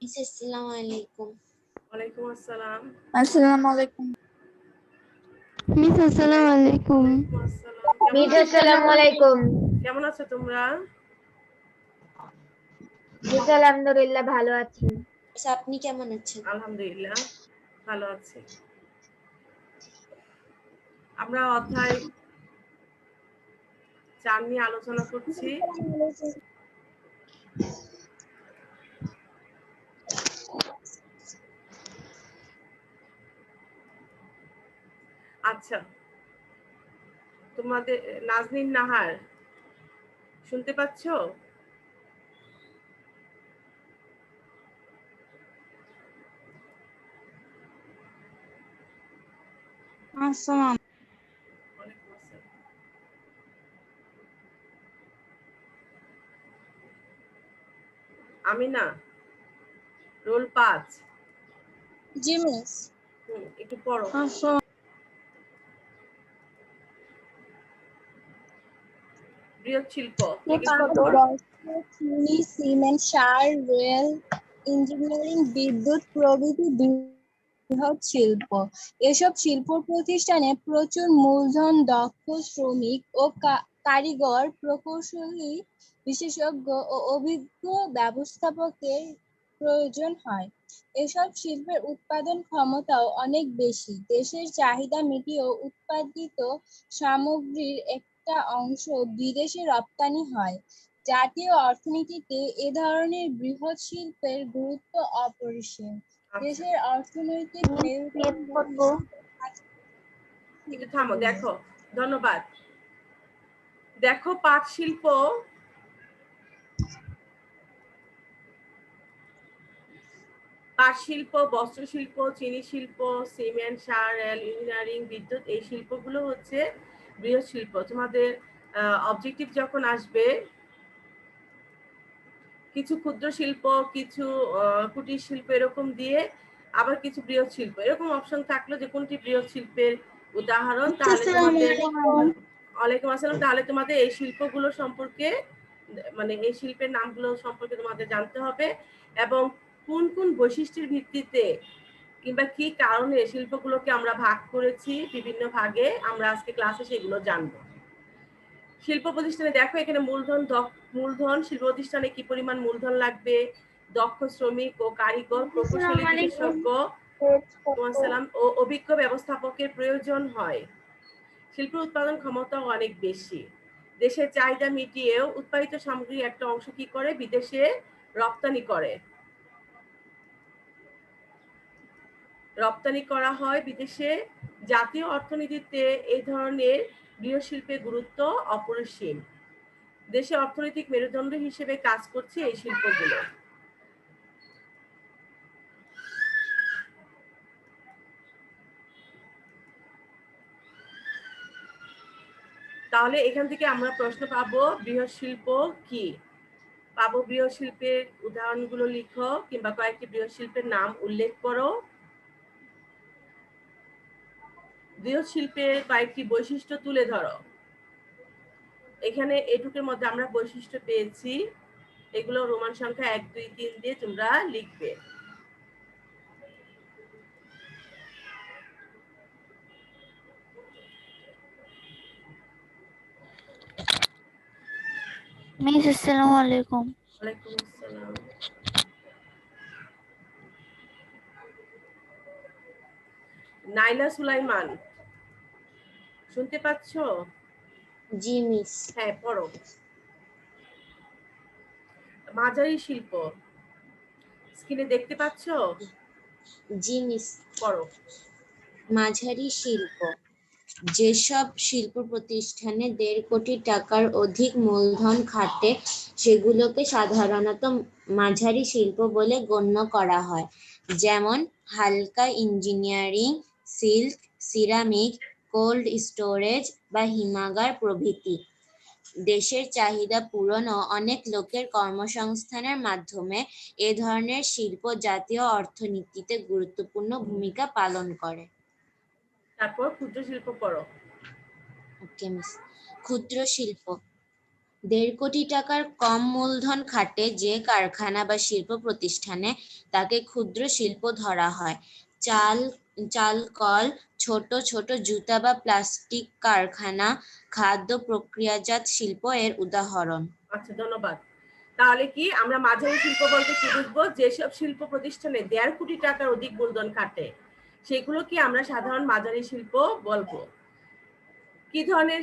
Miss আসসালামু আলাইকুম। ওয়ালাইকুম আসসালাম। আসসালামু আলাইকুম। মিস আসসালামু আলাইকুম। ওয়ালাইকুম আসসালাম। মিস আসসালামু আলাইকুম। কেমন আছো তোমরা? মিস আলহামদুলিল্লাহ ভালো আছি। মিস আপনি কেমন আছেন? আলহামদুলিল্লাহ ভালো আছি। আমরা অধ্যায় 4 নিয়ে আলোচনা করছি। আচ্ছা, তোমাদের নাজনীন নাহার শুনতে পাচ্ছ? আসসালাম। ওয়ালাইকুম আসসালাম। আমিনা, রোল 5। জি মিস। একটু পড়ো। আসসালাম। বৃহৎ শিল্প চিনি, সিমেন্ট, সার, রেল, ইঞ্জিনিয়ারিং, বিদ্যুৎ প্রভৃতি বৃহৎ শিল্প। এসব শিল্প প্রতিষ্ঠানে প্রচুর মূলধন, দক্ষ শ্রমিক ও কারিগর, প্রকৌশলী, বিশেষজ্ঞ ও অভিজ্ঞ ব্যবস্থাপকের প্রয়োজন হয়। এসব শিল্পের উৎপাদন ক্ষমতাও অনেক বেশি। দেশের চাহিদা মিটিয়ে উৎপাদিত সামগ্রীর একটা অংশ বিদেশে রপ্তানি হয়। জাতীয় অর্থনীতিতে এ ধরনের বৃহৎ শিল্পের গুরুত্ব অপরিসীম। দেশের অর্থনৈতিক একটু থামো, দেখো, ধন্যবাদ। দেখো, পাট শিল্প বস্ত্র শিল্প, চিনি শিল্প, সিমেন্ট, সার, রেল, ইঞ্জিনিয়ারিং, বিদ্যুৎ, এই শিল্পগুলো হচ্ছে বৃহৎ শিল্প। তোমাদের অবজেক্টিভ যখন আসবে, কিছু ক্ষুদ্র শিল্প, কিছু কুটির শিল্প এরকম দিয়ে, আবার কিছু বৃহৎ শিল্প, এরকম অপশন থাকলো যে কোনটি বৃহৎ শিল্পের উদাহরণ, তাহলে তোমাদের ওয়ালাইকুম আসসালাম, তাহলে তোমাদের এই শিল্পগুলো সম্পর্কে, মানে এই শিল্পের নামগুলো সম্পর্কে তোমাদের জানতে হবে এবং কোন কোন বৈশিষ্ট্যের ভিত্তিতে কিংবা কি কারণে শিল্পগুলোকে আমরা ভাগ করেছি বিভিন্ন ভাগে, আমরা আজকে ক্লাসে সেগুলো জানবো। শিল্প প্রতিষ্ঠানে দেখো, এখানে মূলধন শিল্প প্রতিষ্ঠানে কি পরিমাণ মূলধন লাগবে, দক্ষ শ্রমিক ও কারিগর, প্রকৌশলী, বিশেষজ্ঞ ও অভিজ্ঞ ব্যবস্থাপকের প্রয়োজন হয়। শিল্প উৎপাদন ক্ষমতা অনেক বেশি। দেশের চাহিদা মিটিয়েও উৎপাদিত সামগ্রীর একটা অংশ কি করে, বিদেশে রপ্তানি করা হয় বিদেশে। জাতীয় অর্থনীতিতে এই ধরনের বৃহৎ শিল্পের গুরুত্ব অপরিসীম। দেশে অর্থনৈতিক মেরুদণ্ড হিসেবে কাজ করছে এই শিল্পগুলো। তাহলে এখান থেকে আমরা প্রশ্ন পাবো, বৃহৎ শিল্প কি? পাবো বৃহৎ শিল্পের উদাহরণগুলো লিখো কিংবা কয়েকটি বৃহৎ শিল্পের নাম উল্লেখ করো। বৃহৎ শিল্পের কয়েকটি বৈশিষ্ট্য তুলে ধরো। এখানে এটুকুর মধ্যে আমরা বৈশিষ্ট্য পেয়েছি, এগুলো রোমান সংখ্যা 1, 2, 3 দিয়ে তোমরা লিখবে। মিস আসসালামু আলাইকুম। ওয়ালাইকুম আসসালাম। নাইলা সুলাইমান, শুনতে পাচ্ছ? জি মিস। হ্যাঁ, পড়ো। মাঝারি শিল্প, স্ক্রিনে দেখতে পাচ্ছ? জি মিস। পড়ো। মাঝারি শিল্প, যেসব শিল্প প্রতিষ্ঠানে 1.5 কোটি টাকার অধিক মূলধন খাটে সেগুলোকে সাধারণত মাঝারি শিল্প বলে গণ্য করা হয়। যেমন হালকা engineering, silk, ceramic, cold storage বা হিমাগার প্রভৃতি। দেশের চাহিদা পূরণ ও অনেক লোকের কর্মসংস্থানের মাধ্যমে এ ধরনের শিল্প জাতীয় অর্থনীতিতে গুরুত্বপূর্ণ ভূমিকা পালন করে। তারপর ক্ষুদ্র শিল্প পড়ো। ওকে মিস। ক্ষুদ্র শিল্প, দেড় কোটি টাকার কম মূলধন খাটে যে কারখানা বা শিল্প প্রতিষ্ঠানে তাকে ক্ষুদ্র শিল্প ধরা হয়। চাল কল, ছোট ছোট জুতা বা প্লাস্টিক কারখানা, খাদ্য প্রক্রিয়াজাত শিল্প এর উদাহরণ। আচ্ছা, ধন্যবাদ। তাহলে কি আমরা মাঝারি শিল্প বলতে কি বুঝবো? যেসব শিল্প প্রতিষ্ঠানে 1.5 কোটি টাকার অধিক মূলধন খাটে সেগুলো কি আমরা সাধারণ মাঝারি শিল্প বলবো। কি ধরনের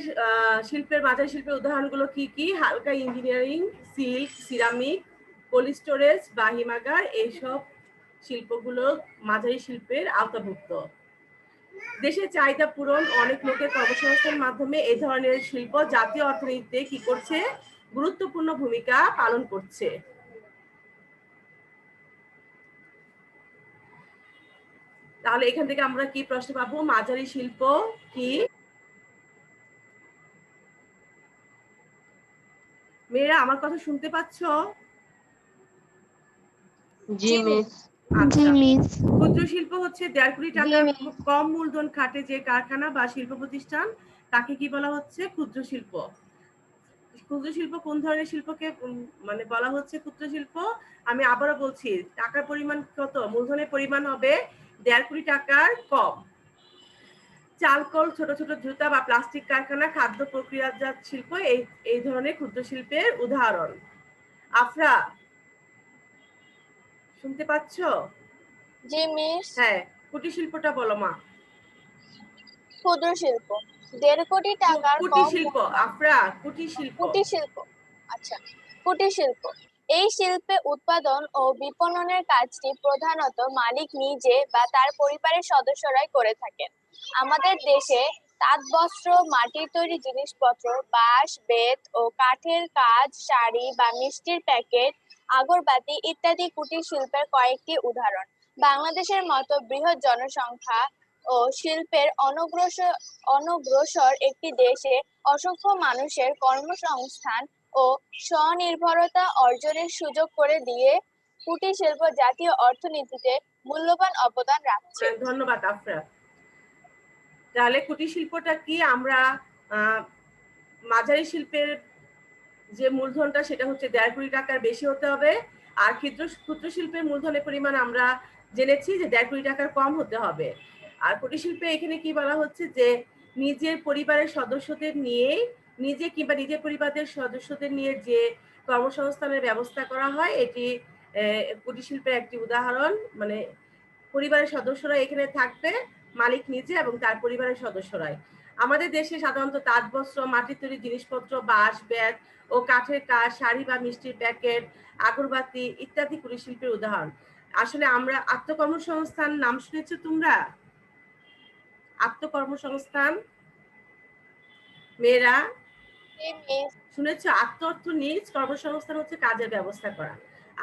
শিল্পের মাঝারি শিল্পের উদাহরণগুলো কি কি? হালকা engineering, silk, ceramic, cold storage বা হিমাগার, এইসব শিল্পগুলো মাঝারি শিল্পের আওতাভুক্ত। দেশের চাহিদা পূরণ, অনেক লোকের কর্মসংস্থানের মাধ্যমে এই ধরনের শিল্প জাতীয় অর্থনীতিতে কি করছে? গুরুত্বপূর্ণ ভূমিকা পালন করছে। তাহলে এখান থেকে আমরা কি প্রশ্ন পাবো? মাঝারি শিল্প কি? মেয়েরা আমার কথা শুনতে পাচ্ছ? জি মিস। জি আচ্ছা, মিস। ক্ষুদ্র শিল্প হচ্ছে 1.5 কোটি টাকার মিস। কম মূলধন খাটে যে কারখানা বা শিল্প প্রতিষ্ঠান তাকে কি বলা হচ্ছে? ক্ষুদ্র শিল্প। ক্ষুদ্র শিল্প কোন ধরনের শিল্পকে মানে বলা হচ্ছে ক্ষুদ্র শিল্প? আমি আবারও বলছি, টাকার পরিমাণ কত? মূলধনের পরিমাণ হবে 1.5 কোটি টাকার কম। চালকল, ছোট ছোট জুতা বা প্লাস্টিক কারখানা, খাদ্য প্রক্রিয়াজাত শিল্প এই ধরনের ক্ষুদ্র শিল্পের উদাহরণ। আফরা, শুনতে পাচ্ছ? জি মিস। হ্যাঁ, কুটির শিল্পটা বলো মা। ক্ষুদ্র শিল্প 1.5 কোটি টাকার কুটির কম শিল্প, আফরা, কুটির শিল্প। কুটির শিল্প। আচ্ছা, কুটির শিল্প এই শিল্পে উৎপাদন ও বিপণনের কাজটি প্রধানত মালিক নিজে বা তার পরিবারের সদস্যরাই করে থাকেন। আমাদের দেশে তাঁত বস্ত্র, মাটির তৈরি জিনিসপত্র, বাঁশ, বেত ও কাঠের কাজ, শাড়ি বা মিষ্টির প্যাকেট, আগরবাতি ইত্যাদি কুটির শিল্পের কয়েকটি উদাহরণ। বাংলাদেশের মতো বৃহৎ জনসংখ্যা ও শিল্পের অনগ্রসর একটি দেশে অসংখ্য মানুষের কর্মসংস্থান ও স্বনির্ভরতা অর্জনের সুযোগ করে দিয়ে কুটির শিল্প জাতীয় অর্থনীতিতে মূল্যবান অবদান রাখছে। ধন্যবাদ আফরা। তাহলে কুটির শিল্পটা কি? আমরা মাঝারি শিল্পের যে মূলধনটা সেটা হচ্ছে 1.5 কোটি টাকার বেশি হতে হবে, আর ক্ষুদ্র শিল্পের মূলধনের পরিমাণ আমরা জেনেছি যে 1.5 কোটি টাকার কম হতে হবে। আর কুটির শিল্পে এখানে কি বলা হচ্ছে যে নিজের পরিবারের সদস্যদের নিয়ে, নিজে কিংবা নিজের পরিবারের সদস্যদের নিয়ে যে কর্মসংস্থানের ব্যবস্থা করা হয়, এটি কুটির শিল্পের একটি উদাহরণ। মানে পরিবারের সদস্যরা এখানে থাকবে, মালিক নিজে এবং তার পরিবারের সদস্যরাই। আমাদের দেশে সাধারণত তাঁত বস্ত্র, মাটির তৈরি জিনিসপত্র, বাঁশ, বেত ও কাঠের কাজ, শাড়ি বা মিষ্টির প্যাকেট, আগরবাতি ইত্যাদি কুটির শিল্পের উদাহরণ। আসলে আমরা আত্মকর্মসংস্থান নাম শুনেছো তোমরা? আত্মকর্মসংস্থান মেয়েরা শুনেছো? আত্ম অর্থ নিজ, কর্মসংস্থান হচ্ছে কাজের ব্যবস্থা করা।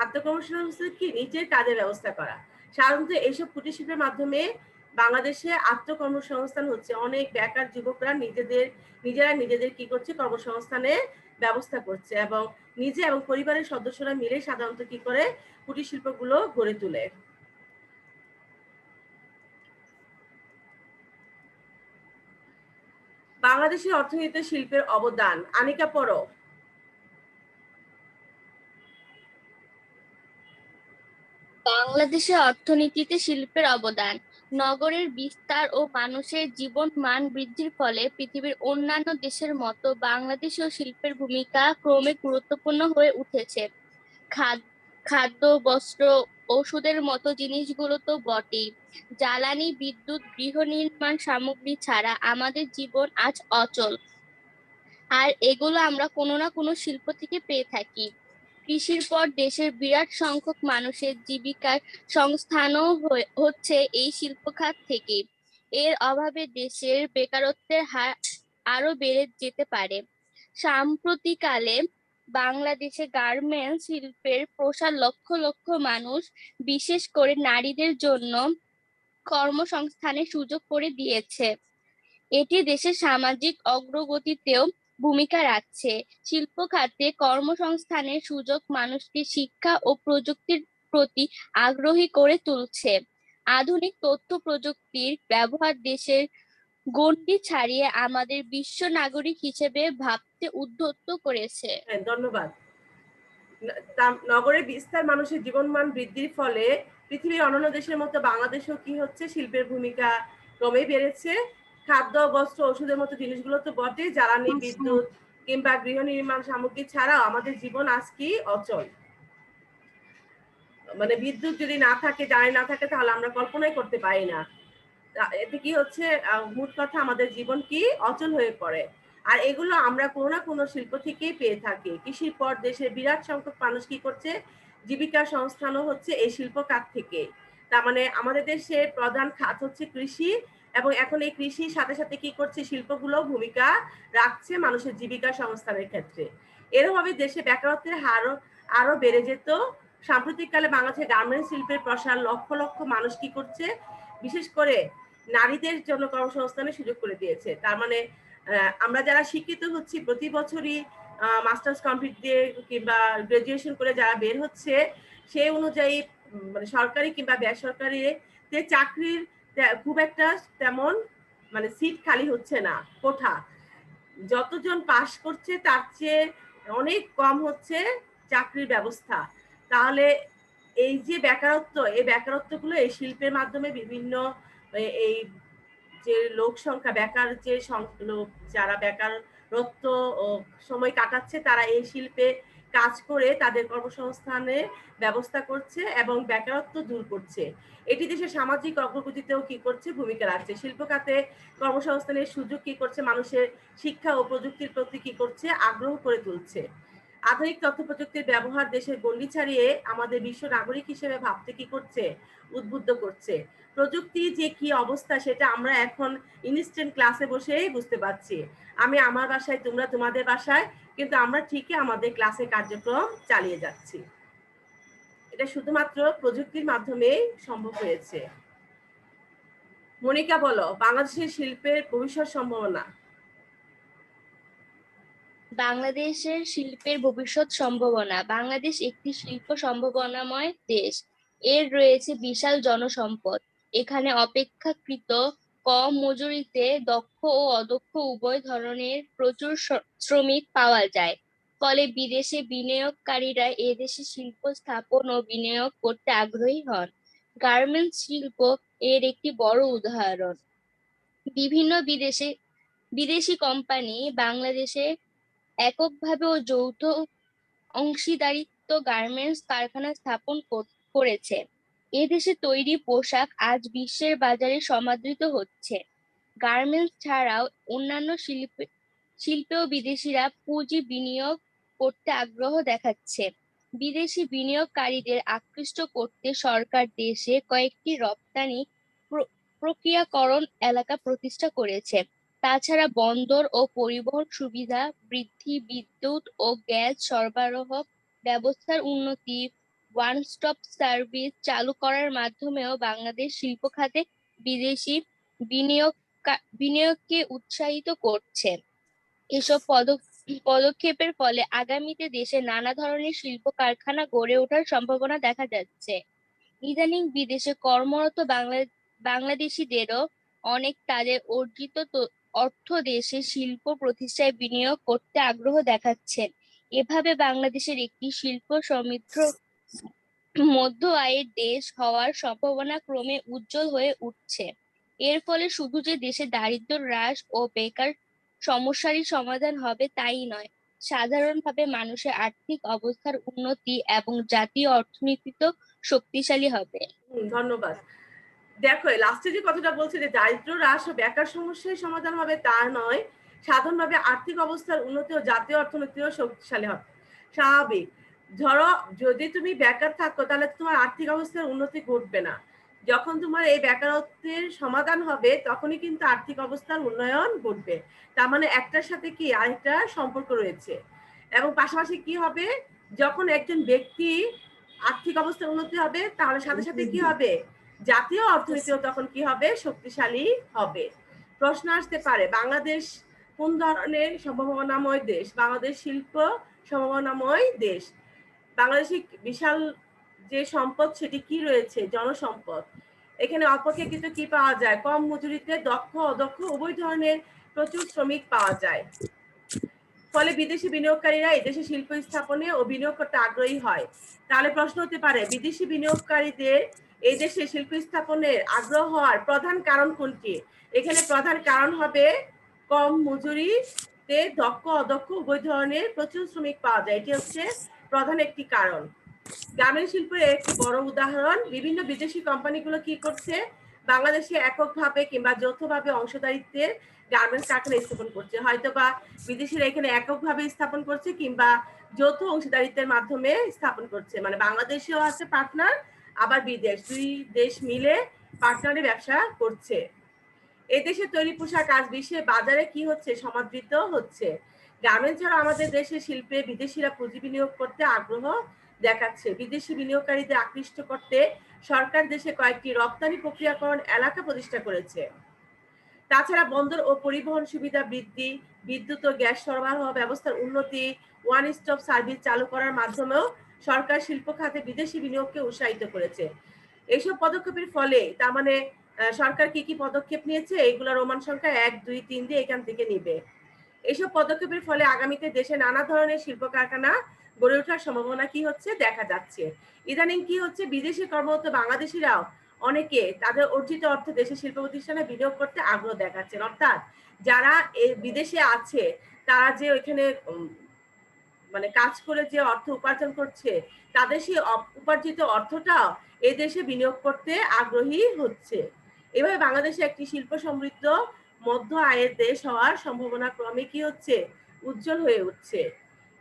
আত্মকর্মসংস্থান কি? নিজের কাজের ব্যবস্থা করা। সাধারণত এইসব কুটির শিল্পের মাধ্যমে বাংলাদেশে আত্মকর্মসংস্থান হচ্ছে। অনেক বেকার যুবকরা নিজেরা নিজেদের কি করছে? কর্মসংস্থানের ব্যবস্থা করছে এবং নিজে এবং পরিবারের সদস্যরা মিলে সাধারণত কি করে? কুটির শিল্পগুলো গড়ে তোলে। বাংলাদেশের অর্থনীতিতে শিল্পের অবদান। আনিকা পড়ো। বাংলাদেশের অর্থনীতিতে শিল্পের অবদান। নগরের বিস্তার ও মানুষের জীবন মান বৃদ্ধির ফলে পৃথিবীর অন্যান্য দেশের মতো বাংলাদেশেও শিল্পের ভূমিকা ক্রমে গুরুত্বপূর্ণ হয়ে উঠেছে। খাদ্য, বস্ত্র, ওষুধের মতো জিনিসগুলো তো বটেই। জ্বালানি, বিদ্যুৎ, গৃহ নির্মাণ সামগ্রী ছাড়া আমাদের জীবন আজ অচল। আর এগুলো আমরা কোনো না কোনো শিল্প থেকে পেয়ে থাকি। কৃষির পর দেশের বিরাট সংখ্যক মানুষের জীবিকার সংস্থানও হচ্ছে এই শিল্প খাত থেকে। এর অভাবে দেশের বেকারত্বের হার আরো বেড়ে যেতে পারে। সাম্প্রতিককালে বাংলাদেশে গার্মেন্টস শিল্পের প্রসার লক্ষ লক্ষ মানুষ, বিশেষ করে নারীদের জন্য কর্মসংস্থানের সুযোগ করে দিয়েছে। এটি দেশের সামাজিক অগ্রগতিতেও ভূমিকা রাখছে। শিল্প খাতে কর্মসংস্থানের সুযোগ মানুষকে শিক্ষা ও প্রযুক্তির প্রতি আগ্রহী করে তুলছে। আধুনিক তথ্য প্রযুক্তির ব্যবহার দেশের গণ্ডি ছাড়িয়ে আমাদের বিশ্ব নাগরিক হিসেবে ভাবতে উদ্বুদ্ধ করেছে। হ্যাঁ, ধন্যবাদ। নগরের বিস্তার মানুষের জীবনমান বৃদ্ধির ফলে পৃথিবীর অন্যান্য দেশের মতো বাংলাদেশেও কি হচ্ছে, শিল্পের ভূমিকা ক্রমেই বেড়েছে। খাদ্য, বস্ত্র, ওষুধের মতো জিনিসগুলো তো বটেই, জ্বালানি, বিদ্যুৎ কিংবা গৃহ নির্মাণ সামগ্রী ছাড়াও আমাদের জীবন আজ কি অচল। মানে বিদ্যুৎ যদি না থাকে, জ্বালানি না থাকে, তাহলে আমরা কল্পনাই করতে পারি না। এতে কি হচ্ছে, মোট কথা আমাদের জীবন কি অচল হয়ে পড়ে। আর এগুলো আমরা কোনো না কোনো শিল্প থেকেই পেয়ে থাকি। কৃষির পর দেশের বিরাট সংখ্যক মানুষ কি করছে, জীবিকা সংস্থানও হচ্ছে এই শিল্প খাত থেকে। তার মানে আমাদের দেশের প্রধান খাত হচ্ছে কৃষি, এবং এখন এই কৃষির সাথে সাথে কি করছে, শিল্পগুলো ভূমিকা রাখছে মানুষের জীবিকা সংস্থানের ক্ষেত্রে। এরভাবে দেশে বেকারত্বের হার আরো বেড়ে যেত। সাম্প্রতিককালে বাংলাদেশের গার্মেন্টস শিল্পের প্রসার লক্ষ লক্ষ মানুষ কি করছে, বিশেষ করে নারীদের জন্য কর্মসংস্থানের সুযোগ করে দিয়েছে। তার মানে আমরা যারা শিক্ষিত হচ্ছি, প্রতি বছরই মাস্টার্স কমপ্লিট দিয়ে কিংবা গ্রাজুয়েশন করে যারা বের হচ্ছে, সেই অনুযায়ী মানে সরকারি কিংবা বেসরকারি চাকরির খুব একটা তেমন মানে সিট খালি হচ্ছে না, কোঠা। যতজন পাশ করছে তার চেয়ে অনেক কম হচ্ছে চাকরির ব্যবস্থা। তাহলে এই যে বেকারত্ব, এই বেকারত্বগুলো এই শিল্পের মাধ্যমে বিভিন্ন এই যে লোক সংখ্যা, বেকার যে লোক যারা বেকারত্ব সময় কাটাচ্ছে, তারা এই শিল্পে কাজ করে তাদের কর্মসংস্থানের ব্যবস্থা করছে এবং বেকারত্ব দূর করছে। এটি দেশের সামাজিক অগ্রগতিতেও কি করছে, ভূমিকা রাখছে। শিল্প খাতে কর্মসংস্থানের সুযোগ কি করছে, মানুষের শিক্ষা ও প্রযুক্তির প্রতি কি করছে, আগ্রহ করে তুলছে। আধুনিক তথ্য প্রযুক্তির ব্যবহার দেশের গণ্ডি ছাড়িয়ে আমাদের বিশ্ব নাগরিক হিসেবে ভাবতে কি করছে, উদ্বুদ্ধ করছে। প্রযুক্তি যে কি অবস্থা সেটা আমরা এখন ইনস্ট্যান্ট ক্লাসে বসেই বুঝতে পারছি। আমি আমার বাসায়, তোমরা তোমাদের বাসায়, কিন্তু আমরা ঠিকই আমাদের ক্লাসে কার্যক্রম চালিয়ে যাচ্ছি। এটা শুধুমাত্র প্রযুক্তির মাধ্যমেই সম্ভব হয়েছে। মনিকা বলো, বাংলাদেশের শিল্পের ভবিষ্যৎ সম্ভাবনা। বাংলাদেশের শিল্পের ভবিষ্যৎ সম্ভাবনা। বাংলাদেশ একটি শিল্প সম্ভাবনাময় দেশ। এর রয়েছে বিশাল জনসম্পদ। এখানে অপেক্ষাকৃত কম মজুরিতে দক্ষ ও অদক্ষ উভয় ধরনের প্রচুর শ্রমিক পাওয়া যায়। ফলে বিদেশে বিনিয়োগকারীরা এদেশে শিল্প স্থাপন ও বিনিয়োগ করতে আগ্রহী হন। গার্মেন্টস শিল্প এর একটি বড় উদাহরণ। বিভিন্ন বিদেশি কোম্পানি বাংলাদেশে এককভাবে ও যৌথ অংশীদারিত্ব গার্মেন্টস কারখানা স্থাপন করেছে। এদেশে তৈরি পোশাক আজ বিশ্বের বাজারে সমাদৃত হচ্ছে। গার্মেন্টস ছাড়াও অন্যান্য শিল্পেও বিদেশিরা পুঁজি বিনিয়োগ করতে আগ্রহ দেখাচ্ছে। বিদেশি বিনিয়োগকারীদের আকৃষ্ট করতে সরকার দেশে কয়েকটি রপ্তানি প্রক্রিয়াকরণ এলাকা প্রতিষ্ঠা করেছে। তাছাড়া বন্দর ও পরিবহন সুবিধা বৃদ্ধি, বিদ্যুৎ ও গ্যাস সরবরাহ ব্যবস্থার উন্নতি, ওয়ান স্টপ সার্ভিস চালু করার মাধ্যমেও বাংলাদেশ শিল্প খাতে বিদেশি বিনিয়োগকে উৎসাহিত করছে। এসব পদক্ষেপের ফলে আগামীতে দেশে নানা ধরনের শিল্প কারখানা গড়ে ওঠার সম্ভাবনা দেখা যাচ্ছে। ইদানিং বিদেশে কর্মরত বাংলাদেশিদেরও অনেক তাদের অর্জিত অর্থ দেশে শিল্প প্রতিষ্ঠায় বিনিয়োগ করতে আগ্রহ দেখাচ্ছেন। এভাবে বাংলাদেশের একটি শিল্প সমৃদ্ধ মধ্য আয়ের দেশ হওয়ার সম্ভাবনা ক্রমে উজ্জ্বল হয়ে উঠছে। এর ফলে শুধু যে দেশে দারিদ্র্য হ্রাস ও বেকার সমস্যারই সমাধান হবে তাই নয়, সাধারণভাবে মানুষের আর্থিক অবস্থার উন্নতি এবং জাতীয় অর্থনীতিতেও শক্তিশালী হবে। ধন্যবাদ। দেখো, লাস্টে যে কথাটা বলছে যে দারিদ্র হ্রাস ও বেকার সমস্যার সমাধান হবে তা নয়, সাধারণভাবে আর্থিক অবস্থার উন্নতি ও জাতীয় অর্থনীতিও শক্তিশালী হবে। স্বাভাবিক। ধরো যদি তুমি বেকার থাকো তাহলে তোমার আর্থিক অবস্থার উন্নতি ঘটবে না। যখন তোমার এই বেকারত্বের সমাধান হবে তখনই কিন্তু আর্থিক অবস্থার উন্নয়ন ঘটবে। তার মানে একটার সাথে কি আরেকটা সম্পর্ক রয়েছে। এবং পাশাপাশি কি হবে, যখন একজন ব্যক্তি আর্থিক অবস্থার উন্নতি হবে তাহলে সাথে সাথে কি হবে, জাতীয় অর্থনীতিও তখন কি হবে, শক্তিশালী হবে। প্রশ্ন আসতে পারে, বাংলাদেশ কোন ধরনের সম্ভাবনাময় দেশ? বাংলাদেশ শিল্প সম্ভাবনাময় দেশ। বাংলাদেশে বিশাল যে সম্পদ সেটি কি রয়েছে, জনসম্পদ। এখানে অপেক্ষাকৃত কি পাওয়া যায়? কম মজুরিতে দক্ষ অদক্ষ উভয় ধরনের প্রচুর শ্রমিক পাওয়া যায়। ফলে বিদেশি বিনিয়োগকারীরা এদেশে শিল্প স্থাপনে ও বিনিয়োগ করতে আগ্রহী হয়। তাহলে প্রশ্ন হতে পারে, বিদেশি বিনিয়োগকারীদের এই দেশে শিল্প স্থাপনের আগ্রহ হওয়ার প্রধান কারণ কোনটি? এখানে প্রধান কারণ হবে কম মজুরিতে দক্ষ অদক্ষ উভয় ধরনের প্রচুর শ্রমিক পাওয়া যায়। এটি হচ্ছে প্রধান একটি কারণ। গ্রামীণ শিল্পের একটি বড় উদাহরণ, বিভিন্ন বিদেশি কোম্পানিগুলো কি করছে? বাংলাদেশে এককভাবে কিংবা যৌথভাবে অংশদারিত্বের গার্মেন্টস কারখানা স্থাপন করছে। হয়তো বা বিদেশিরা এখানে এককভাবে স্থাপন করছে কিংবা যৌথ অংশীদারিত্বের মাধ্যমে স্থাপন করছে। মানে বাংলাদেশেও আছে পার্টনার, আবার বিদেশ, দুই দেশ মিলে পার্টনারে ব্যবসা করছে। এদেশে তৈরি পোশাক আজ বিশ্বের বাজারে কি হচ্ছে? সমাদৃত হচ্ছে। গার্মেন্টস ছাড়া আমাদের দেশের শিল্পে বিদেশিরা পুঁজি বিনিয়োগ করতে আগ্রহ দেখাচ্ছে। বিদেশি বিনিয়োগকারীদের আকৃষ্ট করতে সরকার দেশে কয়েকটি রপ্তানি প্রক্রিয়াকরণ এলাকা প্রতিষ্ঠা করেছে। তাছাড়া বন্দর ও পরিবহন সুবিধা বৃদ্ধি, বিদ্যুৎ ও গ্যাস সরবরাহ ব্যবস্থার উন্নতি, ওয়ান স্টপ সার্ভিস চালু করার মাধ্যমেও সরকার শিল্প খাতে বিদেশি বিনিয়োগকে উৎসাহিত করেছে। এইসব পদক্ষেপের ফলে তার মানে সরকার কি কি পদক্ষেপ নিয়েছে এগুলা রোমান সংখ্যা 1, 2, 3 দিয়ে এখান থেকে নিবে। এইসব পদক্ষেপের ফলে আগামীতে দেশে নানা ধরনের শিল্প কারখানা গড়ে ওঠার সম্ভাবনা কি হচ্ছে? দেখা যাচ্ছে। ইদানিং কি হচ্ছে? বিদেশে কর্মরত বাংলাদেশিরাও অনেকে তাদের অর্জিত অর্থ দেশের শিল্প প্রতিষ্ঠানে বিনিয়োগ করতে আগ্রহ দেখাচ্ছেন। অর্থাৎ যারা বিদেশে আছে তারা যে ওইখানে মানে কাজ করে যে অর্থ উপার্জন করছে, তাদের সেই উপার্জিত অর্থটাও এই দেশে বিনিয়োগ করতে আগ্রহী হচ্ছে। এভাবে বাংলাদেশে একটি শিল্প সমৃদ্ধ মধ্য আয়ের দেশ হওয়ার সম্ভাবনা ক্রমে কি হচ্ছে? উজ্জ্বল হয়ে উঠছে।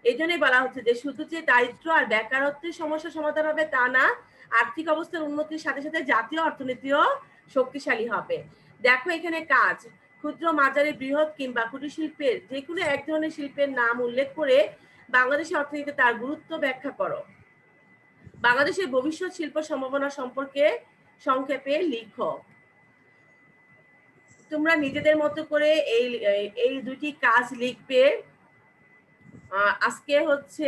এই জন্যই বলা হচ্ছে যে শুধু যে দারিদ্র আর বেকারত্বের সমস্যা সমাধান হবে তা না, আর্থিক অবস্থার উন্নতির সাথে সাথে জাতীয় অর্থনীতিও শক্তিশালী হবে। দেখো এখানে কাজ, ক্ষুদ্র মাঝারি বৃহৎ কিংবা কুটির শিল্পের যে কোনো এক ধরনের শিল্পের নাম উল্লেখ করে বাংলাদেশের অর্থনীতিতে তার গুরুত্ব ব্যাখ্যা করো। বাংলাদেশের ভবিষ্যৎ শিল্প সম্ভাবনা সম্পর্কে সংক্ষেপে লিখো। তোমরা নিজেদের মতো করে এই দুটি কাজ লিখবে। আজকে হচ্ছে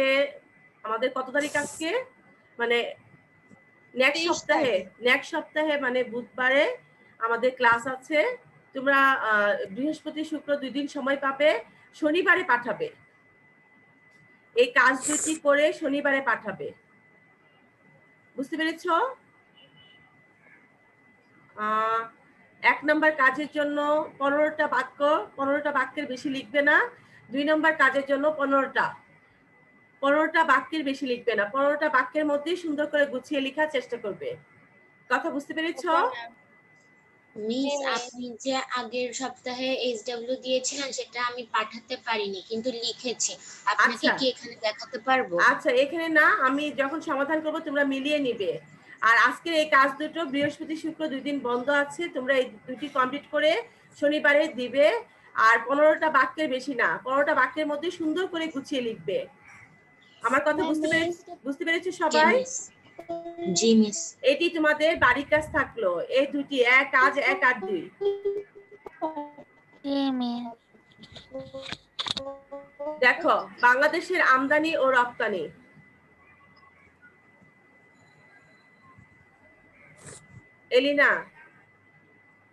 আমাদের কত তারিখ? আজকে মানে নেক্সট সপ্তাহে মানে বুধবারে আমাদের ক্লাস আছে। তোমরা বৃহস্পতি শুক্র 2 দিন সময় পাবে, শনিবারে পাঠাবে। এই কাজ দুটি করে শনিবারে পাঠাবে। বুঝতে পেরেছ? 1 নম্বর কাজের জন্য 15টা বাক্য, 15টা বাক্যের বেশি লিখবে না। 2 নম্বর কাজের জন্য 15টা বাক্যের বেশি লিখবে না। 15টা বাক্যের মধ্যেই সুন্দর করে গুছিয়ে লেখার চেষ্টা করবে। কথা বুঝতে পেরেছ? মিস, আপনি যে আগের সপ্তাহে SW দিয়েছিলেন সেটা আমি পাঠাতে পারিনি, কিন্তু লিখেছি। আপনাকে কি এখানে দেখাতে পারবো? আচ্ছা, এখানে না, আমি যখন সমাধান করব তোমরা মিলিয়ে নিবে। আর আজকের এই কাজ দুটো বৃহস্পতি শুক্র 2 দিন বন্ধ আছে, তোমরা এই দুটি কমপ্লিট করে শনিবারে দিবে। আর 15টা বাক্যের বেশি না, 15টা বাক্যের মধ্যে সুন্দর করে গুছিয়ে লিখবে। আমার কথা বুঝতে পেরেছো সবাই? জি মিস। এটি তোমাদের বাড়ির কাজ থাকলো, এই দুটি, 1 কাজ 1 আর 2। দেখো বাংলাদেশের আমদানি ও রপ্তানি।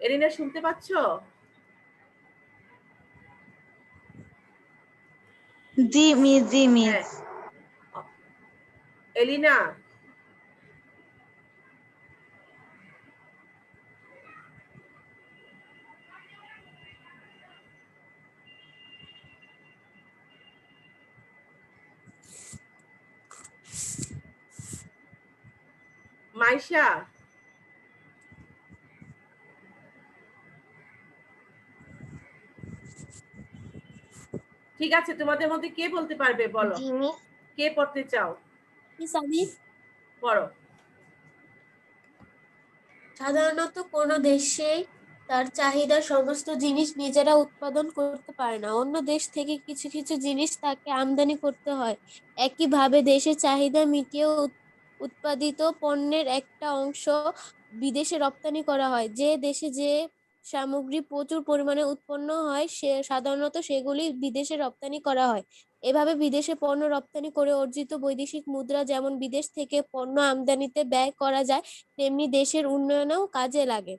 এলিনা শুনতে পাচ্ছ? জি মিস। এলিনা, মাইশা, ঠিক আছে, তোমাদের মধ্যে কে বলতে পারবে? বলো, কে পড়তে চাও? পড়ো। সাধারণত কোনো দেশে তার চাহিদার সমস্ত জিনিস নিজেরা উৎপাদন করতে পারে না, অন্য দেশ থেকে কিছু কিছু জিনিস তাকে আমদানি করতে হয়। একইভাবে দেশের চাহিদা মিটিয়ে উৎপাদিত পণ্যের একটা অংশ বিদেশে রপ্তানি করা হয়। যে দেশে যে সামগ্রী প্রচুর পরিমাণে উৎপন্ন হয় সাধারণত সেগুলি বিদেশে রপ্তানি করা হয়। এভাবে বিদেশে পণ্য রপ্তানি করে অর্জিত বৈদেশিক মুদ্রা যেমন বিদেশ থেকে পণ্য আমদানিতে ব্যয় করা যায়, তেমনি দেশের উন্নয়নেও কাজে লাগে।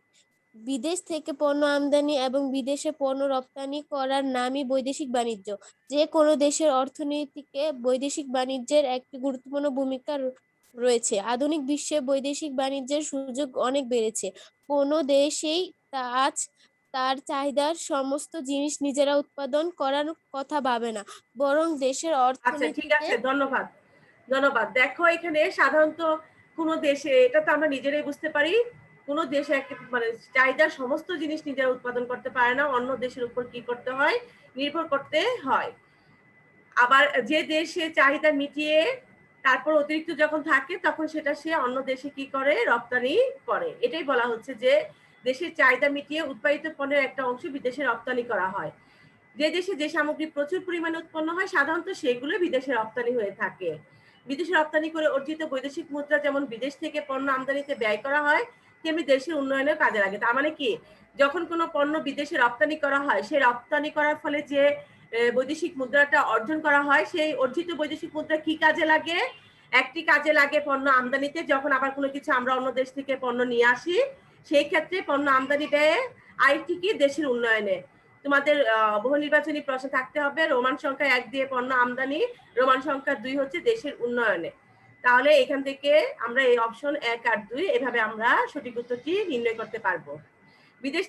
বিদেশ থেকে পণ্য আমদানি এবং বিদেশে পণ্য রপ্তানি করার নামই বৈদেশিক বাণিজ্য। যে কোনো দেশের অর্থনীতিকে বৈদেশিক বাণিজ্যের একটি গুরুত্বপূর্ণ ভূমিকা রয়েছে। আধুনিক বিশ্বে বৈদেশিক বাণিজ্যের সুযোগ অনেক বেড়েছে। কোনো দেশেই আজ তার চাহিদার সমস্ত জিনিস নিজেরা উৎপাদন করার কথা ভাবে না, বরং দেশের আচ্ছা, ঠিক অর্থনীতিতে আছে, ধন্যবাদ। ধন্যবাদ। দেখো এখানে সাধারণত কোনো দেশে, এটা তো আমরা নিজেরাই বুঝতে পারি, কোনো দেশে মানে চাহিদার সমস্ত জিনিস নিজেরা উৎপাদন করতে পারে না, অন্য দেশের উপর কি করতে হয়, নির্ভর করতে হয়। আবার যে দেশে চাহিদা মিটিয়ে তারপর অতিরিক্ত যখন থাকে তখন সেটা সে অন্য দেশে কি করে, রপ্তানি করে। এটাই বলা হচ্ছে যে দেশের চাহিদা মিটিয়ে উৎপাদিত পণ্যের একটা অংশ বিদেশে রপ্তানি করা হয়। যে দেশে যে সামগ্রী প্রচুর পরিমাণে উৎপন্ন হয় সাধারণত সেগুলো বিদেশে রপ্তানি হয়ে থাকে। বিদেশে রপ্তানি করে অর্জিত বৈদেশিক মুদ্রা যেমন বিদেশ থেকে পণ্য আমদানিতে ব্যয় করা হয়, তেমনি দেশের উন্নয়নেও কাজে লাগে। তার মানে কি, যখন কোনো পণ্য বিদেশে রপ্তানি করা হয়, সেই রপ্তানি করার ফলে যে বৈদেশিক মুদ্রাটা অর্জন করা হয়, সেই অর্জিত বৈদেশিক মুদ্রা কি কাজে লাগে? একটি কাজে লাগে পণ্য আমদানিতে, যখন আবার কোনো কিছু আমরা অন্য দেশ থেকে পণ্য নিয়ে আসি সেই ক্ষেত্রে পণ্য আমদানি ব্যয়ে, আরেকটি কি, দেশের উন্নয়নে। তোমাদের বহু নির্বাচনী প্রশ্ন থাকতে হবে রোমান সংখ্যা 1 দিয়ে পণ্য আমদানি, রোমান সংখ্যা 2 হচ্ছে দেশের উন্নয়নে। তাহলে এখান থেকে আমরা এই অপশন 1 আর 2 এভাবে আমরা সঠিক উত্তরটি নির্ণয় করতে পারবো। বিদেশ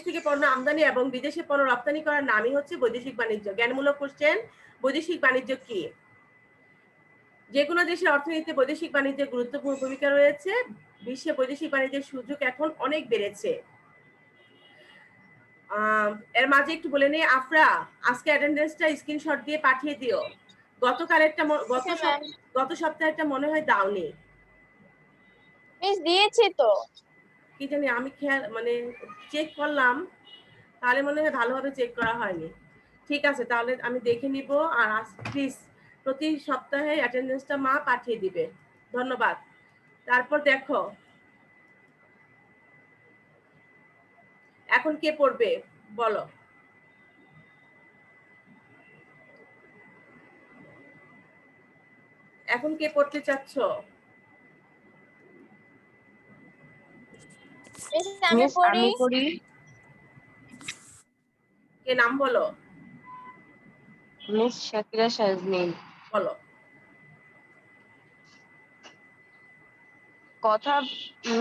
থেকে পণ্য আমদানি এবং বিদেশে পণ্য রপ্তানি করার নামই হচ্ছে বৈদেশিক বাণিজ্য। জ্ঞানমূলক কোশ্চেন, বৈদেশিক বাণিজ্য কি? যে কোনো দেশের অর্থনীতিতে বৈদেশিক বাণিজ্যের গুরুত্বপূর্ণ ভূমিকা রয়েছে। বিশ্বে বৈদেশিক বাণিজ্যের সুযোগ এখন অনেক বেড়েছে। এর মাঝে একটু বলে নেই, আফরা আজকে অ্যাটেন্ডেন্সটা স্ক্রিনশট দিয়ে পাঠিয়ে দিও। গত সপ্তাহেরটা মনে হয় দাওনি। মিস দিয়েছি তো। কি জানি, আমি মানে চেক করলাম, তাহলে মনে হয় ভালোভাবে চেক করা হয়নি। ঠিক আছে, তাহলে আমি দেখে নিব। আর প্লিজ প্রতি সপ্তাহে অ্যাটেন্ডেন্সটা মা পাঠিয়ে দিবে। ধন্যবাদ। তারপর দেখো এখন কে পড়বে বলো। এখন কে পড়তে চাচ্ছ? আমি পড়ি। কে নাম বলো? মিস শাকিরা শাজনীন। বলো। কথা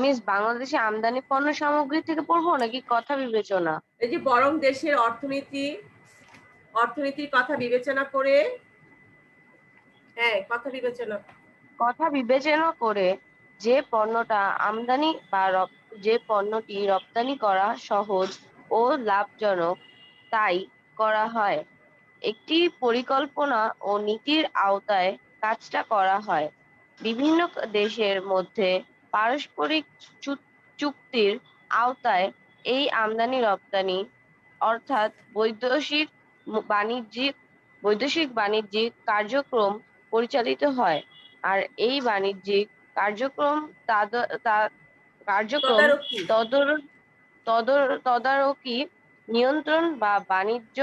মিস বাংলাদেশে আমদানি পণ্য সামগ্রী থেকে পড়বো নাকি কথা বিবেচনা? এই যে বরং দেশের অর্থনীতির কথা বিবেচনা করে, হ্যাঁ কথা বিবেচনা করে যে পণ্যটা আমদানি বা যে পণ্যটি রপ্তানি করা সহজ ও লাভজনক তাই করা হয়। একটি পরিকল্পনা ও নীতির আওতায় কাজটা করা হয়। বিভিন্ন দেশের মধ্যে পারস্পরিক চুক্তির আওতায় এই আমদানি রপ্তানি অর্থাৎ বৈদেশিক বাণিজ্যিক কার্যক্রম পরিচালিত হয়। আর এই বাণিজ্যিক কার্যক্রম তদারকি, নিয়ন্ত্রণ বা বাণিজ্য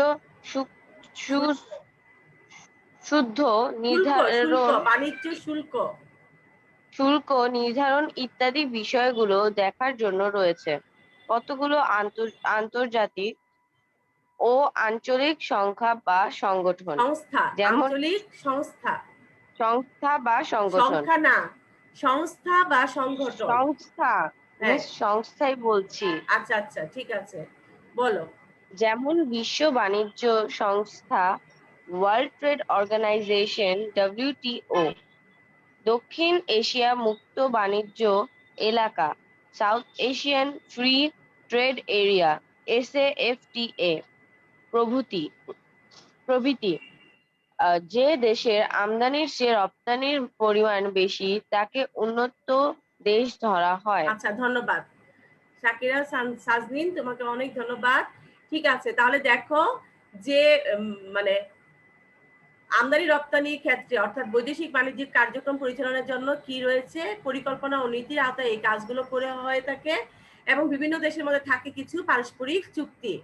শুল্ক নির্ধারণ ইত্যাদি বিষয়গুলো দেখার জন্য রয়েছে কতগুলো আন্তর্জাতিক ও আঞ্চলিক সংস্থা বা সংগঠন। যেমন সংস্থাই বলছি। আচ্ছা ঠিক আছে, বলো। যেমন বিশ্ব বাণিজ্য সংস্থা, ওয়ার্ল্ড ট্রেড অর্গানাইজেশন WTO, দক্ষিণ এশিয়া মুক্ত বাণিজ্য এলাকা, south Asian free trade area SAFTA প্রভৃতি। যে দেশের আমদানির চেয়ে রপ্তানির পরিমাণ বেশি তাকে উন্নত দেশ ধরা হয়। আচ্ছা, ধন্যবাদ শাকিরা শাজনীন, তোমাকে অনেক ধন্যবাদ। ঠিক আছে, তাহলে দেখো যে মানে আমদানি রপ্তানি ক্ষেত্রে অর্থাৎ বৈদেশিক বাণিজ্যিক কার্যক্রম পরিচালনার জন্য কি রয়েছে, পরিকল্পনা ও নীতির আওতায় এই কাজগুলো করে হয়ে থাকে। এবং বিভিন্ন দেশের মধ্যে থাকে কিছু পারস্পরিক চুক্তি।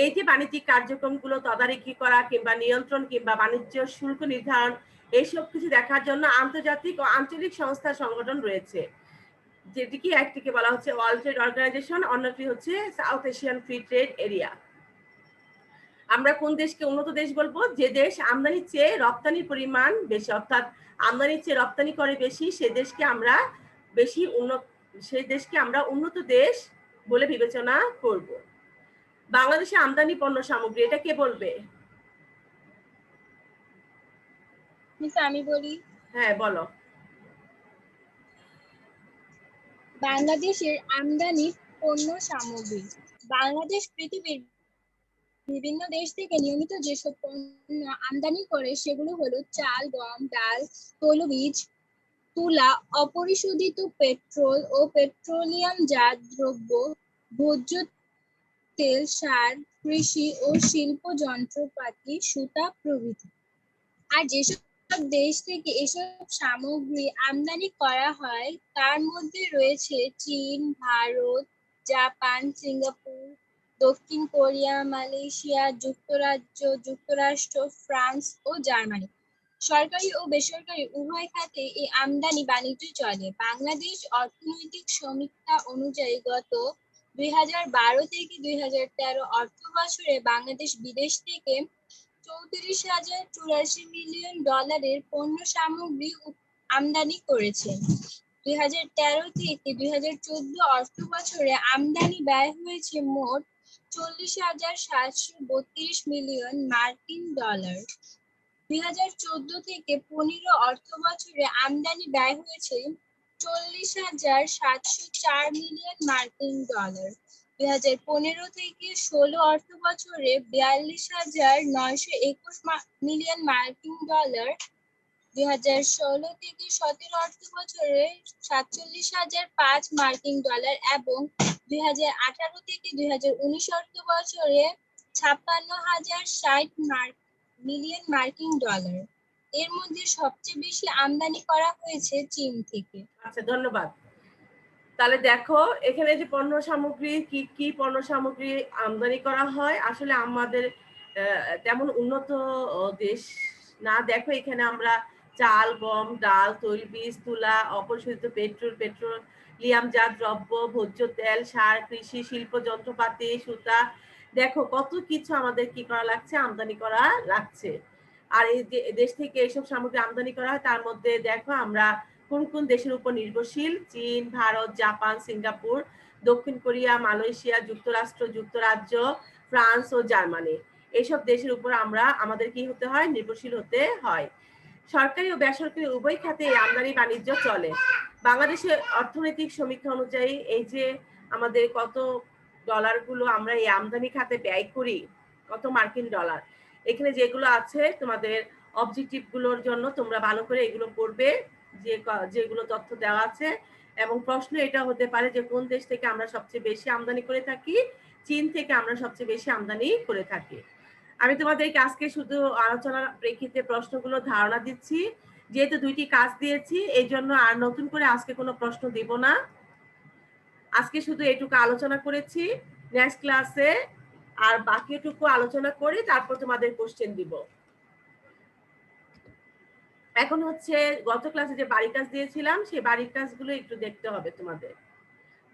এই যে বাণিজ্যিক কার্যক্রমগুলো তদারকি করা কিংবা নিয়ন্ত্রণ কিংবা বাণিজ্য শুল্ক নির্ধারণ এইসব কিছু দেখার জন্য আন্তর্জাতিক ও আঞ্চলিক সংস্থা সংগঠন রয়েছে, যেটিকে একটিকে বলা হচ্ছে ওয়ার্ল্ড ট্রেড অর্গানাইজেশন, অন্যটি হচ্ছে south Asian free trade area. আমরা কোন দেশকে উন্নত দেশ বলবো? যে দেশ আমদানির চেয়ে রপ্তানির পরিমাণ বেশি, অর্থাৎ আমদানির চেয়ে রপ্তানি করে বেশি, সেই দেশকে আমরা উন্নত দেশ বলে বিবেচনা করব। বাংলাদেশে আমদানি পণ্য সামগ্রী, এটা কে বলবে? আমি বলি, হ্যাঁ বলো। বাংলাদেশের আমদানি পণ্য সামগ্রী। বাংলাদেশ পৃথিবীর বিভিন্ন দেশ থেকে নিয়মিত যেসব পণ্য আমদানি করে সেগুলো হলো চাল, গম, ডাল, তৈলবীজ, তুলা, অপরিশোধিত পেট্রোল ও পেট্রোলিয়ামজাত দ্রব্য, ভোজ্য তেল, সার, কৃষি ও শিল্প যন্ত্রপাতি, সুতা প্রভৃতি। আর যেসব দেশ থেকে এসব সামগ্রী আমদানি করা হয় তার মধ্যে রয়েছে চীন, ভারত, জাপান, সিঙ্গাপুর, দক্ষিণ কোরিয়া, মালয়েশিয়া, যুক্তরাজ্য, যুক্তরাষ্ট্র, ফ্রান্স ও জার্মানি। সরকারি ও বেসরকারি উভয় খাতে এই আমদানি বাণিজ্য চলে। বাংলাদেশ অর্থনৈতিক সমীক্ষা অনুযায়ী গত 2012 থেকে 2013 অর্থ বছরে বাংলাদেশ বিদেশ থেকে 34,084 মিলিয়ন ডলারের পণ্য সামগ্রী আমদানি করেছে। 2013 থেকে 2014 অর্থ বছরে আমদানি ব্যয় হয়েছে মোট 40,732 মিলিয়ন মার্কিন ডলার। 2014 থেকে 15 অর্থ বছরে আমদানি ব্যয় হয়েছে 40,704 মিলিয়ন মার্কিন ডলার। 2015 থেকে 16 অর্থ বছরে 42,921 মিলিয়ন মার্কিন ডলার। 2016 থেকে 17 অর্থ বছরে 47,005 মার্কিন ডলার এবং 2018 থেকে 2019 অর্থ বছরে 56,060 মিলিয়ন মার্কিন ডলার। এর মধ্যে সবচেয়ে বেশি আমদানি করা হয়েছে চীন থেকে। আচ্ছা, ধন্যবাদ। তাহলে দেখো এখানে যে পণ্য সামগ্রী, কি কি পণ্য সামগ্রী আমদানি করা হয়, আসলে আমাদের তেমন উন্নত দেশ না। দেখো এখানে আমরা চাল, গম, ডাল, তৈলবীজ, তুলা, অপরিশোধিত পেট্রোলিয়ামজাত দ্রব্য, ভোজ্য তেল, সার, কৃষি, শিল্প যন্ত্রপাতি, সুতা, দেখো কত কিছু আমাদের কি করা লাগছে, আমদানি করা লাগছে। আর এই যে দেশ থেকে এইসব সামগ্রী আমদানি করা হয় তার মধ্যে দেখো আমরা কোন কোন দেশের উপর নির্ভরশীল: চীন, ভারত, জাপান, সিঙ্গাপুর, দক্ষিণ কোরিয়া, মালয়েশিয়া, যুক্তরাষ্ট্র, যুক্তরাজ্য, ফ্রান্স ও জার্মানি। এইসব দেশের উপর আমাদের কি হতে হয়? নির্ভরশীল হতে হয়। সরকারি ও বেসরকারি উভয় খাতে আমদানি বাণিজ্য চলে। বাংলাদেশের অর্থনৈতিক সমীক্ষা অনুযায়ী এই যে আমাদের কত ডলারগুলো আমরা এই আমদানি খাতে ব্যয় করি, কত মার্কিন ডলার, এখানে যেগুলো আছে তোমাদের অবজেক্টিভ গুলোর জন্য তোমরা ভালো করে এগুলো পড়বে, যেগুলো তথ্য দেওয়া আছে। এবং প্রশ্ন এটা হতে পারে যে কোন দেশ থেকে আমরা সবচেয়ে বেশি আমদানি করে থাকি? চীন থেকে আমরা সবচেয়ে বেশি আমদানি করে থাকি। আমি তোমাদেরকে আজকে শুধু আলোচনার প্রেক্ষিতে প্রশ্নগুলো ধারণা দিচ্ছি, যেহেতু দুইটি কাজ দিয়েছি এই জন্য আর নতুন করে আজকে কোনো প্রশ্ন দিব না। আজকে শুধু এইটুকু আলোচনা করেছি, নেক্সট ক্লাসে আর বাকিটুকু আলোচনা করে তারপর তোমাদের কোশ্চেন দিব। এখন হচ্ছে গত ক্লাসে যে বাড়ির কাজ দিয়েছিলাম সেই বাড়ির কাজগুলো একটু দেখতে হবে তোমাদের।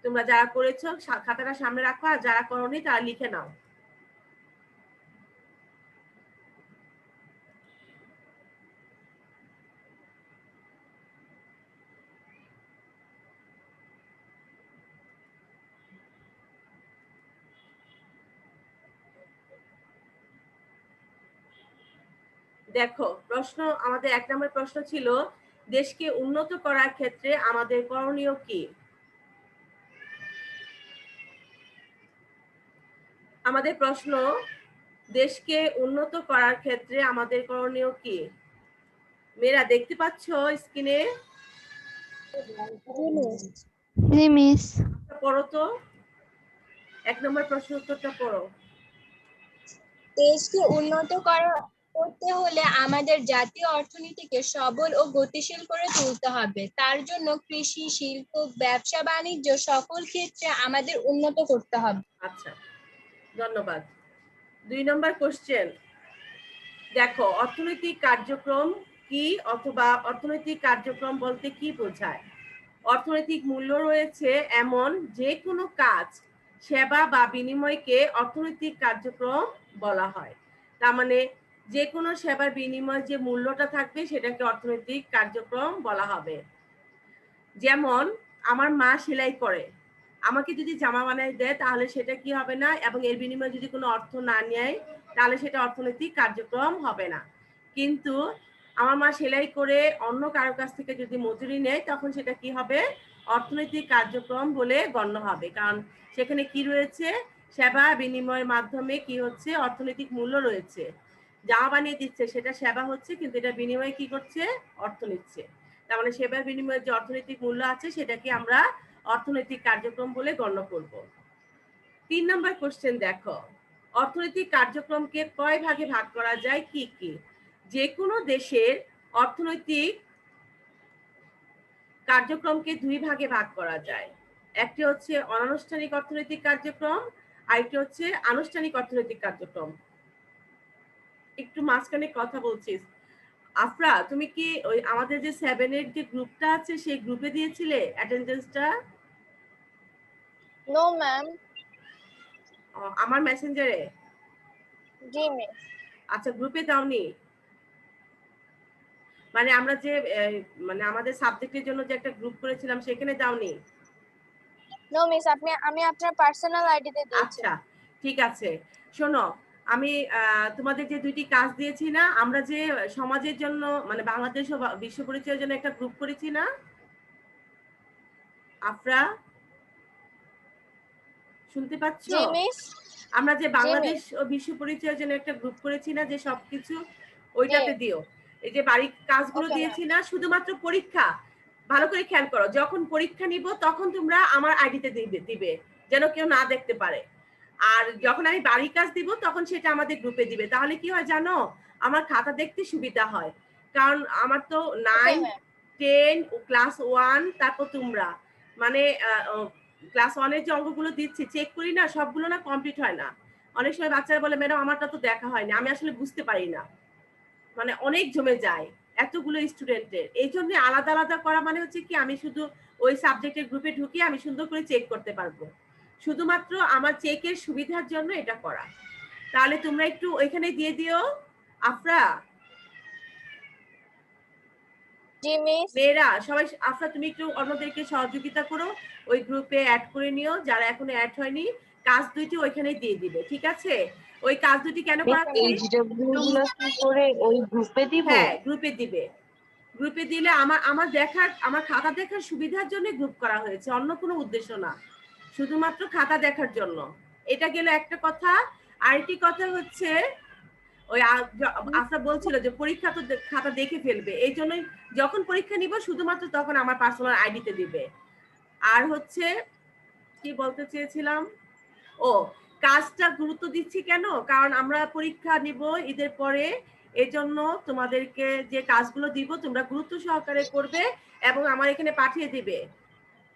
তোমরা যারা করেছো খাতাটা সামনে রাখো, আর যারা করোনি তারা লিখে নাও। দেখো প্রশ্ন, আমাদের 1 নম্বর প্রশ্ন ছিল দেশকে উন্নত করার ক্ষেত্রে আমাদের করণীয় কি? আমাদের প্রশ্ন, দেশকে উন্নত করার ক্ষেত্রে আমাদের করণীয় কি? মেয়েরা দেখতে পাচ্ছ স্ক্রিনে? জি মিস। পড়ো তো 1 নম্বর প্রশ্ন উত্তরটা পড়ো। দেশকে উন্নত করার করতে হলে আমাদের জাতীয় অর্থনীতিকে সবল ও গতিশীল করে তুলতে হবে। তার জন্য কৃষি, শিল্প, ব্যবসা বাণিজ্য সকল ক্ষেত্রে আমাদের উন্নত করতে হবে। আচ্ছা, ধন্যবাদ। 2 নম্বর কোশ্চেন, দেখো অর্থনৈতিক কার্যক্রম কি অথবা অর্থনৈতিক কার্যক্রম বলতে কি বোঝায়? অর্থনৈতিক মূল্য রয়েছে এমন যে কোনো কাজ, সেবা বা বিনিময়কে অর্থনৈতিক কার্যক্রম বলা হয়। তার মানে যে কোনো সেবার বিনিময় যে মূল্যটা থাকবে সেটাকে অর্থনৈতিক কার্যক্রম বলা হবে। যেমন আমার মা সেলাই করে, আমাকে যদি জামা বানায় দেয় তাহলে সেটা কি হবে না, এবং এর বিনিময়ে যদি কোনো অর্থ না নেয় তাহলে সেটা অর্থনৈতিক কার্যক্রম হবে না। কিন্তু আমার মা সেলাই করে অন্য কারো কাছ থেকে যদি মজুরি নেয় তখন সেটা কি হবে, অর্থনৈতিক কার্যক্রম বলে গণ্য হবে। কারণ সেখানে কি রয়েছে, সেবা বিনিময়ের মাধ্যমে কি হচ্ছে, অর্থনৈতিক মূল্য রয়েছে। জামা বানিয়ে দিচ্ছে সেটা সেবা হচ্ছে, কিন্তু এটা বিনিময়ে কি করছে, অর্থ নিচ্ছে। তার মানে সেবার বিনিময়ে যে অর্থনৈতিক মূল্য আছে সেটাকে আমরা অর্থনৈতিক কার্যক্রম বলে গণ্য করব। 3 নম্বর কোশ্চেন দেখো, অর্থনৈতিক কার্যক্রমকে কয় ভাগে ভাগ করা যায়, কি কি? যে কোনো দেশের অর্থনৈতিক কার্যক্রমকে 2 ভাগে ভাগ করা যায়। একটি হচ্ছে অনানুষ্ঠানিক অর্থনৈতিক কার্যক্রম, আরেকটি হচ্ছে আনুষ্ঠানিক অর্থনৈতিক কার্যক্রম। একটু মাঝখানে কথা বলছিস। আফরা, তুমি কি ওই আমাদের যে 7 এর যে গ্রুপটা আছে সেই গ্রুপে দিয়েছিলে অ্যাটেন্ডেন্সটা? No ma'am. আমার মেসেঞ্জারে? জি মিস। আচ্ছা, গ্রুপে দাওনি? মানে আমরা যে মানে আমাদের সাবজেক্টের জন্য যে একটা গ্রুপ করেছিলাম সেখানে দাওনি? নো মিস, আমি আপনার পার্সোনাল আইডিতে দিয়েছি। আচ্ছা, ঠিক আছে। শোনো, আমি তোমাদের যে 2টি কাজ দিয়েছি না, আমরা যে সমাজের জন্য মানে বাংলাদেশ ও বিশ্ব পরিচয়ের জন্য একটা গ্রুপ করেছি না আফরা, শুনতে পাচ্ছ? জি মিস। আমরা যে বাংলাদেশ ও বিশ্ব পরিচয়ের জন্য একটা গ্রুপ করেছি না, যে সবকিছু ওইটাতে দিও। এই যে বাড়ির কাজগুলো দিয়েছি না, শুধুমাত্র পরীক্ষা, ভালো করে খেয়াল করো, যখন পরীক্ষা নিব তখন তোমরা আমার আইডিতে দিবে, যেন কেউ না দেখতে পারে। আর যখন আমি বাড়ির কাজ দিব তখন সেটা আমাদের গ্রুপে দিবে। তাহলে কি হয় জানো, আমার খাতা দেখতে সুবিধা হয়। কারণ আমার তো 9, 10, ক্লাস 1, তারপর তোমরা মানে ক্লাস 1 এর যে অঙ্কগুলো দিচ্ছি চেক করি না, সবগুলো না কমপ্লিট হয় না। অনেক সময় বাচ্চারা বলে ম্যাডাম আমারটা তো দেখা হয়নি, আমি আসলে বুঝতে পারি না, মানে অনেক জমে যায় এতগুলো স্টুডেন্টের। এই জন্য আলাদা আলাদা করা মানে হচ্ছে কি, আমি শুধু ওই সাবজেক্টের গ্রুপে ঢুকিয়ে আমি সুন্দর করে চেক করতে পারবো, শুধুমাত্র আমার চেকের সুবিধার জন্য এটা করা। তাহলে তোমরা একটু ওইখানে দিয়ে দিও আফরা। জি মিস। মেয়েরা সবাই, আফরা তুমি একটু অন্যদেরকে সহযোগিতা করো, ওই গ্রুপে অ্যাড করে নিও যারা এখনো অ্যাড হয়নি। কাজ 2টি ওইখানে দিয়ে দিবে, ঠিক আছে? ওই কাজ 2টি কেন করাচ্ছি, এইচডব্লিউ কি করে ওই গ্রুপে দিব? হ্যাঁ গ্রুপে দিবে। গ্রুপে দিলে আমার দেখার, আমার খাতা দেখার সুবিধার জন্য গ্রুপ করা হয়েছে, অন্য কোনো উদ্দেশ্য না, শুধুমাত্র খাতা দেখার জন্য। এটা গেল একটা কথা। আরেকটি কথা হচ্ছে, ওই আফরা বলছিল যে পরীক্ষা তো খাতা দেখে ফেলবে, এই জন্যই যখন পরীক্ষা নিব শুধুমাত্র তখন আমার পার্সোনাল আইডিতে দিবে। আর হচ্ছে কি বলতে চেয়েছিলাম, ও কাজটা গুরুত্ব দিচ্ছি কেন, কারণ আমরা পরীক্ষা নিব ঈদের পরে, এজন্য তোমাদেরকে যে কাজগুলো দিব তোমরা গুরুত্ব সহকারে করবে এবং আমার এখানে পাঠিয়ে দিবে,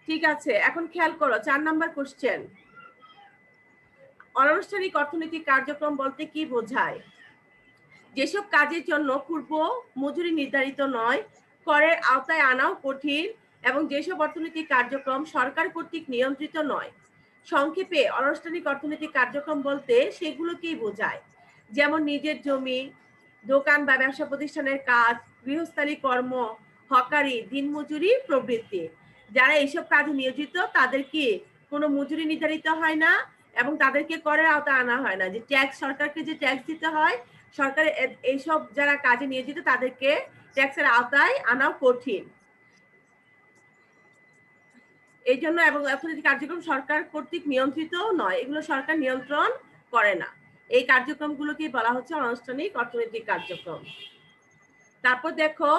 ঠিক আছে? এখন খেয়াল করো 4 নাম্বার কোশ্চেন, অনানুষ্ঠানিক অর্থনৈতিক কার্যক্রম বলতে কি বোঝায়? যেসব কাজের জন্য পূর্ব মজুরি নির্ধারিত নয়, করের আওতায় আনাও কঠিন, এবং যেসব অর্থনৈতিক কার্যক্রম সরকার কর্তৃক নিয়ন্ত্রিত নয়। সংক্ষেপে অনানুষ্ঠানিক অর্থনৈতিক কার্যক্রম বলতে সেগুলোকেই বোঝায়, যেমন নিজের জমি, দোকান বা ব্যবসা প্রতিষ্ঠানের কাজ, গৃহস্থালী কর্ম, হকারি, দিনমজুরি প্রভৃতি। যারা এইসব কাজে নিয়োজিত তাদের কি কোনো মজুরি নির্ধারিত হয় না এবং তাদেরকে করের আওতায় আনা হয় না। যে ট্যাক্স, সরকারকে যে ট্যাক্স দিতে হয়, সরকার এইসব যারা কাজে নিয়োজিত তাদেরকে ট্যাক্সের আওতায় আনাও কঠিন। এই জন্য, এবং অর্থনৈতিক কার্যক্রম সরকার কর্তৃক নিয়ন্ত্রিতও নয়, এগুলো সরকার নিয়ন্ত্রণ করে না। এই কার্যক্রমগুলোকে বলা হচ্ছে অনানুষ্ঠানিক অর্থনৈতিক কার্যক্রম। তারপর দেখো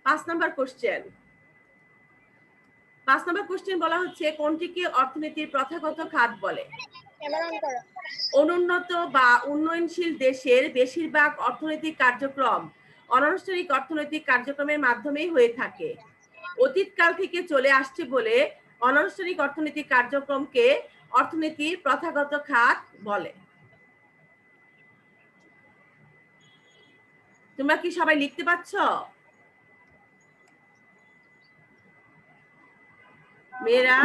5 নাম্বার কোশ্চেন। 5 নাম্বার কোশ্চেন বলা হচ্ছে কোনটিকে অর্থনীতির প্রথাগত খাত বলে? অনুন্নত বা উন্নয়নশীল দেশের বেশিরভাগ অর্থনৈতিক কার্যক্রম অনানুষ্ঠানিক অর্থনৈতিক কার্যক্রমের মাধ্যমেই হয়ে থাকে। অতীতকাল থেকে চলে আসছে বলে অনানুষ্ঠানিক অর্থনৈতিক কার্যক্রমকে অর্থনীতির প্রথাগত খাত বলে। তোমরা কি সবাই লিখতে পাচ্ছ? মেয়েরা?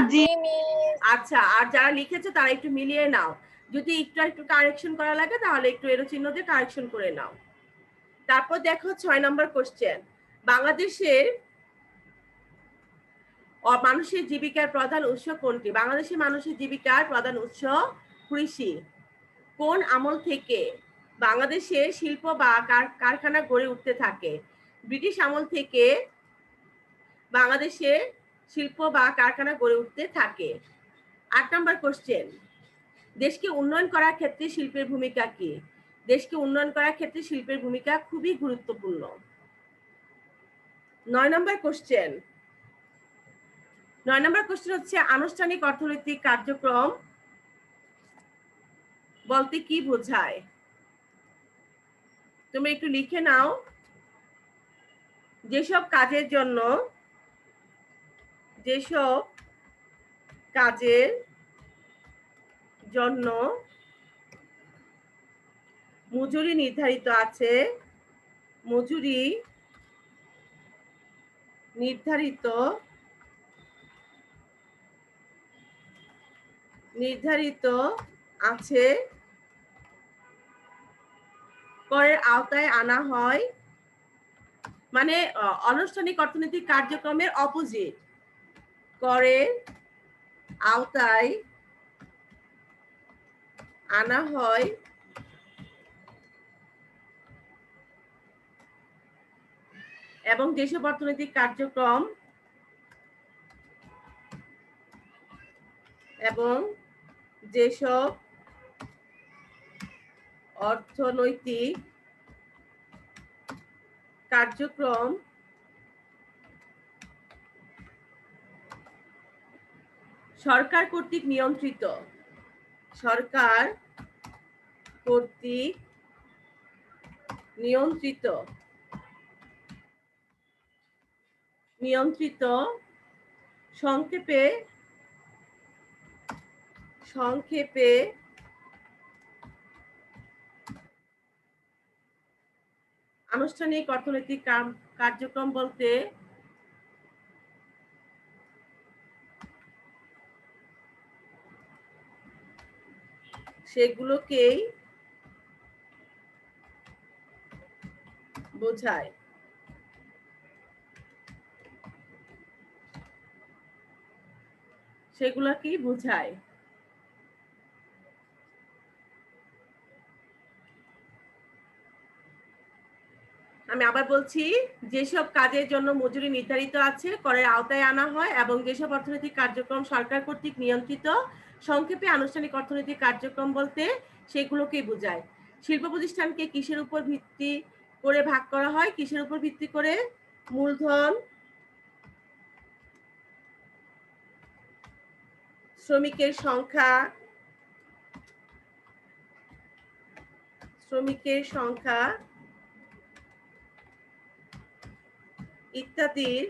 আচ্ছা, আর যারা লিখেছে তারা একটু মিলিয়ে নাও। যদি একটু কারেকশন করা লাগে তাহলে একটু এরো চিহ্ন দিয়ে কারেকশন করে নাও। তারপর দেখো 6 নম্বর কোশ্চেন। বাংলাদেশের মানুষের জীবিকার প্রধান উৎস কোনটি? বাংলাদেশের মানুষের জীবিকার প্রধান উৎস কৃষি। কোন আমল থেকে বাংলাদেশে শিল্প বা কারখানা গড়ে উঠতে থাকে? ব্রিটিশ আমল থেকে বাংলাদেশে শিল্প বা কারখানা গড়ে উঠতে থাকে। 8 নম্বর কোশ্চেন। দেশকে উন্নয়ন করার ক্ষেত্রে শিল্পের ভূমিকা কি? দেশকে উন্নয়ন করার ক্ষেত্রে শিল্পের ভূমিকা খুবই গুরুত্বপূর্ণ। 9 নম্বর কোশ্চেন। 9 নম্বর কোশ্চেন হচ্ছে আনুষ্ঠানিক অর্থনৈতিক কার্যক্রম বলতে কি বোঝায়? তুমি একটু লিখে নাও। যেসব কাজের জন্য মজুরি নির্ধারিত আছে, করের আওতায় আনা হয়, মানে আনুষ্ঠানিক অর্থনৈতিক কার্যক্রমের অপোজিট, করের আওতায় আনা হয় এবং যেসব অর্থনৈতিক কার্যক্রম সরকার কর্তৃক নিয়ন্ত্রিত, সংক্ষেপে আনুষ্ঠানিক অর্থনৈতিক কার্যক্রম বলতে সেগুলোকেই বোঝায়। আমি আবার বলছি, যেসব কাজের জন্য মজুরি নির্ধারিত আছে, করের আওতায় আনা হয় এবং যেসব অর্থনৈতিক কার্যক্রম সরকার কর্তৃক নিয়ন্ত্রিত, সংক্ষেপে আনুষ্ঠানিক অর্থনৈতিক কার্যক্রম বলতে সেগুলোকেই বোঝায়। শিল্প প্রতিষ্ঠানকে কিসের উপর ভিত্তি করে ভাগ করা হয়? কিসের উপর ভিত্তি করে? মূলধন, শ্রমিকের সংখ্যা ইত্যাদির